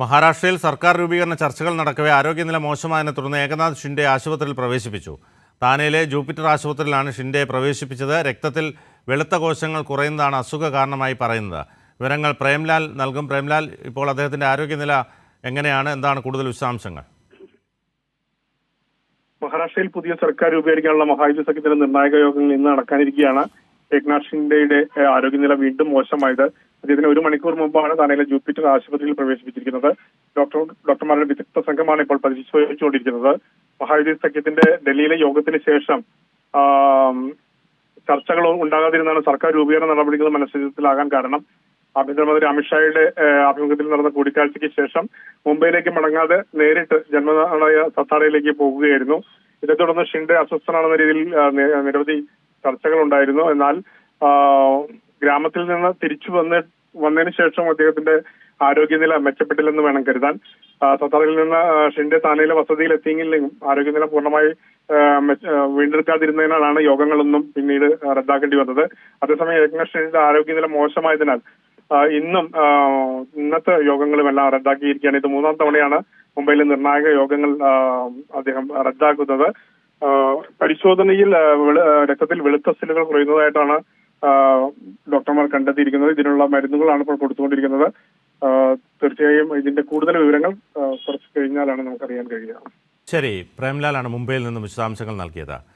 മഹാരാഷ്ട്രയിൽ സർക്കാർ രൂപീകരണ ചർച്ചകൾ നടക്കവേ ആരോഗ്യനില മോശമായതിനെ തുടർന്ന് ഏകനാഥ് ഷിൻഡെ ആശുപത്രിയിൽ പ്രവേശിപ്പിച്ചു. താനെയിലെ ജൂപ്പിറ്റർ ആശുപത്രിയിലാണ് ഷിൻഡെയെ പ്രവേശിപ്പിച്ചത്. രക്തത്തിൽ വെളുത്ത കോശങ്ങൾ കുറയുന്നതാണ് അസുഖ കാരണമായി പറയുന്നത്. വിവരങ്ങൾ പ്രേംലാൽ നൽകും. പ്രേംലാൽ, ഇപ്പോൾ അദ്ദേഹത്തിൻ്റെ ആരോഗ്യനില എങ്ങനെയാണ്? എന്താണ് കൂടുതൽ വിശദാംശങ്ങൾ? മഹാരാഷ്ട്രയിൽ പുതിയ സർക്കാർ രൂപീകരിക്കാനുള്ള മഹായുദ്ധ സഖ്യത്തിന്റെ നിർണായക യോഗങ്ങൾ ഇന്ന് നടക്കാനിരിക്കുകയാണ്. ഏകനാഥ് ഷിൻഡെയുടെ ആരോഗ്യനില വീണ്ടും മോശമായത്. അദ്ദേഹത്തിന് 1 മണിക്കൂർ മുമ്പാണ് താനെയിലെ ജൂപ്പിറ്റർ ആശുപത്രിയിൽ പ്രവേശിപ്പിച്ചിരിക്കുന്നത്. ഡോക്ടർമാരുടെ വിദഗ്ധ സംഘമാണ് ഇപ്പോൾ പരിശോധിച്ചുകൊണ്ടിരിക്കുന്നത്. മഹായുദ്ധ സഖ്യത്തിന്റെ ഡൽഹിയിലെ യോഗത്തിന് ശേഷം ചർച്ചകൾ ഉണ്ടാകാതിരുന്നാണ് സർക്കാർ രൂപീകരണ നടപടികൾ മനസ്സിലാകാൻ കാരണം. ആഭ്യന്തരമന്ത്രി അമിത്ഷായുടെ ആഭിമുഖ്യത്തിൽ നടന്ന കൂടിക്കാഴ്ചയ്ക്ക് ശേഷം മുംബൈയിലേക്ക് മടങ്ങാതെ നേരിട്ട് ജന്മനാടായ സത്താറയിലേക്ക് പോകുകയായിരുന്നു. ഇതേ തുടർന്ന് ഷിൻഡെ അസ്വസ്ഥനാണെന്ന രീതിയിൽ നിരവധി ചർച്ചകൾ ഉണ്ടായിരുന്നു. എന്നാൽ ഗ്രാമത്തിൽ നിന്ന് തിരിച്ചു വന്നതിന് ശേഷം അദ്ദേഹത്തിന്റെ ആരോഗ്യനില മെച്ചപ്പെട്ടില്ലെന്ന് വേണം കരുതാൻ. സത്താറയിൽ നിന്ന് ഷിൻഡെ താനെയിലെ വസതിയിൽ എത്തിയെങ്കിലും ആരോഗ്യനില പൂർണ്ണമായി വീണ്ടെടുക്കാതിരുന്നതിനാലാണ് യോഗങ്ങളൊന്നും പിന്നീട് റദ്ദാക്കേണ്ടി വന്നത്. അതേസമയം ഏകനാഥ് ഷിൻഡെയുടെ ആരോഗ്യനില മോശമായതിനാൽ ഇന്നത്തെ യോഗങ്ങളുമെല്ലാം റദ്ദാക്കിയിരിക്കുകയാണ്. ഇത് 3ാം തവണയാണ് മുംബൈയിലെ നിർണായക യോഗങ്ങൾ അദ്ദേഹം റദ്ദാക്കുന്നത്. പരിശോധനയിൽ രക്തത്തിൽ വെളുത്ത സെല്ലുകൾ കുറയുന്നതായിട്ടാണ് ഡോക്ടർമാർ കണ്ടെത്തിയിരിക്കുന്നത്. ഇതിനുള്ള മരുന്നുകളാണ് ഇപ്പോൾ കൊടുത്തുകൊണ്ടിരിക്കുന്നത്. തീർച്ചയായും ഇതിന്റെ കൂടുതൽ വിവരങ്ങൾ കുറച്ച് കഴിഞ്ഞാലാണ് നമുക്കറിയാൻ കഴിയുക. ശരി, പ്രേംലാലാണ് മുംബൈയിൽ നിന്നും വിശദാംശങ്ങൾ നൽകിയത്.